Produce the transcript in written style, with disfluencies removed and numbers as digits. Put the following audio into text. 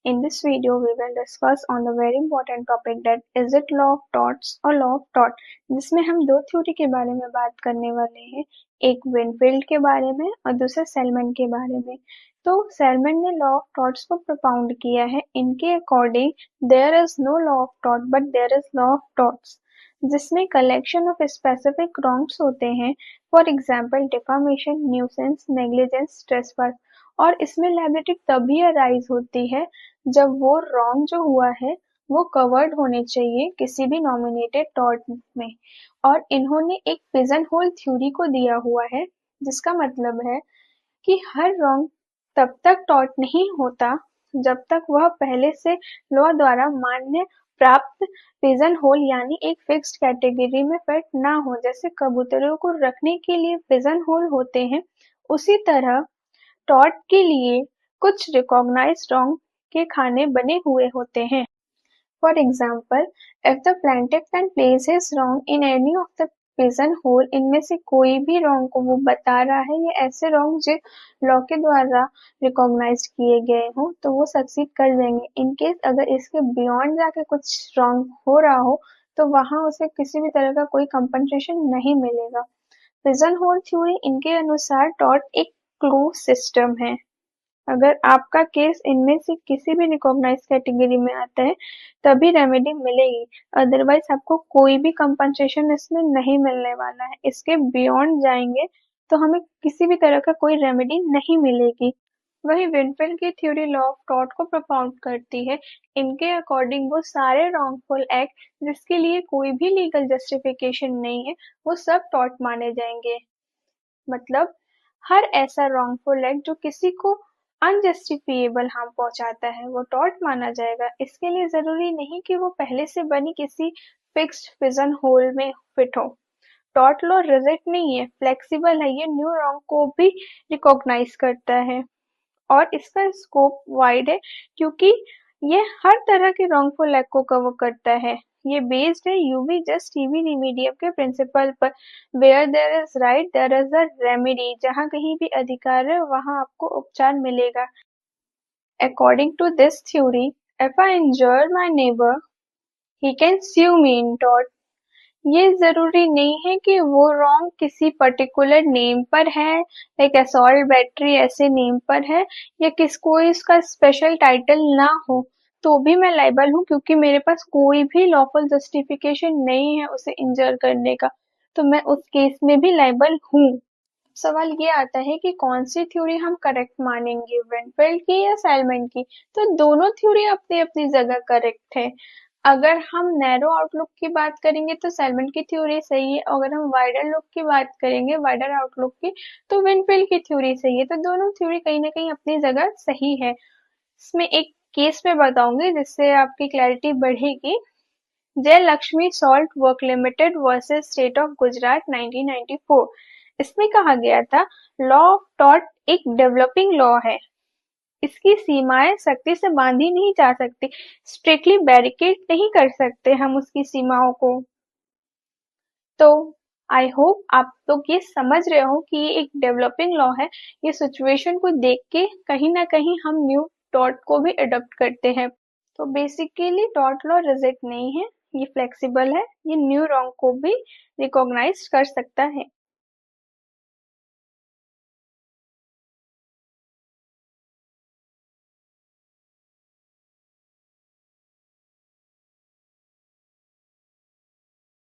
In this video, we will discuss on the very important topic that is it law of torts or law of tort, जिसमें हम दो theory के बारे में बात करने वाले हैं, एक विनफील्ड के बारे में और दूसरा सेलमन के बारे में। तो सेलमन ने लॉ ऑफ टॉर्ट्स को प्रोपाउंड किया है। इनके according there is no law of tort but there is law of torts, जिसमें कलेक्शन ऑफ स्पेसिफिक रॉन्ग्स होते हैं। For example defamation, nuisance, negligence, trespass. और इसमें लायबिलिटी तभी अराइज होती है जब वो रॉन्ग जो हुआ है वो कवर्ड होने चाहिए किसी भी नॉमिनेटेड टॉर्ट में। और इन्होंने एक पिजन होल थ्योरी को दिया हुआ है, जिसका मतलब है कि हर रॉन्ग तब तक टॉर्ट नहीं होता जब तक वह पहले से लॉ द्वारा मान्य प्राप्त पिजन होल यानी एक फिक्स्ड कैटेगरी में फिट ना हो। जैसे कबूतरों को रखने के लिए पिजन होल होते हैं, उसी तरह टॉर्ट के लिए कुछ रिकॉग्नाइज्ड रॉन्ग के खाने बने हुए होते हैं। For example, if the plaintiff can place his wrong in any of the pigeonhole, इनमें से कोई भी रॉन्ग को वो बता रहा है, ये ऐसे रॉन्ग जो लॉ के द्वारा रिकॉग्नाइज किए गए हों, तो वो सक्सीड कर जाएंगे। इनकेस अगर इसके बियॉन्ड जाके कुछ रॉन्ग हो रहा हो तो वहां उसे किसी भी तरह का कोई कंपनसेशन नहीं मिलेगा। पिजन होल थ्योरी इनके अनुसार टॉर्ट एक क्लोज सिस्टम है। अगर आपका केस इनमें से किसी भी रिकॉग्नाइज कैटेगरी में आता है तभी रेमेडी मिलेगी, अदरवाइज आपको कोई भी कंपनसेशन इसमें नहीं मिलने वाला है। इसके बियॉन्ड जाएंगे तो हमें किसी भी तरह का कोई रेमेडी नहीं मिलेगी। वही विनफील्ड की थ्योरी लॉ ऑफ टॉर्ट को प्रोपाउंड करती है। इनके अकॉर्डिंग वो सारे रॉन्गफुल एक्ट जिसके लिए कोई भी लीगल जस्टिफिकेशन नहीं है वो सब टॉर्ट माने जाएंगे। मतलब हर ऐसा रॉन्गफुल एक्ट जो किसी को अनजस्टिफिएबल हार्म पहुंचाता है वो टॉर्ट माना जाएगा। इसके लिए जरूरी नहीं कि वो पहले से बनी किसी फिक्स्ड पिजन होल में फिट हो। टॉर्ट लॉ रिजिड नहीं है, फ्लेक्सिबल है। ये न्यू रॉन्ग को भी रिकॉग्नाइज करता है और इसका स्कोप वाइड है क्योंकि ये हर तरह के रॉन्गफुल एक्ट को कवर करता है। ये बेस्ड है यूवी जस्ट टीवी रिमीडियम के प्रिंसिपल पर, where there is right there is a remedy. जहाँ कहीं भी अधिकार है वहां आपको उपचार मिलेगा। According to this theory, if I injure my neighbour he can sue me in tort। ये जरूरी नहीं है कि वो रॉन्ग किसी पर्टिकुलर नेम पर है, लाइक असॉल्ट बैटरी ऐसे नेम पर है, या किसको इसका स्पेशल टाइटल ना हो तो भी मैं लाइबल हूँ क्योंकि मेरे पास कोई भी लॉफुल जस्टिफिकेशन नहीं है उसे इंजर करने का, तो मैं उस केस में भी लाइबल हूँ। सवाल ये आता है कि कौन सी थ्योरी हम करेक्ट मानेंगे, विनफील्ड की या सेलमन की। तो दोनों थ्योरी अपनी अपनी जगह करेक्ट है। अगर हम नैरो आउटलुक की बात करेंगे तो सेलमन की थ्योरी सही है, अगर हम वाइडर लुक की बात करेंगे, वाइडर आउटलुक की, तो विनफील्ड की थ्योरी सही है। तो दोनों थ्योरी कहीं ना कहीं अपनी जगह सही है। इसमें एक केस में बताऊंगी जिससे आपकी क्लैरिटी बढ़ेगी। जय Lakshmi salt work limited versus state of Gujarat 1994। इसमें कहा गया था लॉ ऑफ टॉर्ट एक डेवलपिंग लॉ है, इसकी सीमाएं सख्ती से बांधी नहीं जा सकती, स्ट्रिक्टली बैरिकेड नहीं कर सकते हम उसकी सीमाओं को। तो आई होप आप लोग ये समझ रहे हो कि ये एक डेवलपिंग लॉ है। ये सिचुएशन को देख के कहीं ना कहीं हम न्यू टॉर्ट को भी अडॉप्ट करते हैं। तो बेसिकली टॉर्ट लॉ रिजिड नहीं है, ये फ्लेक्सिबल है, ये न्यू रॉन्ग को भी रिकॉग्नाइज कर सकता है।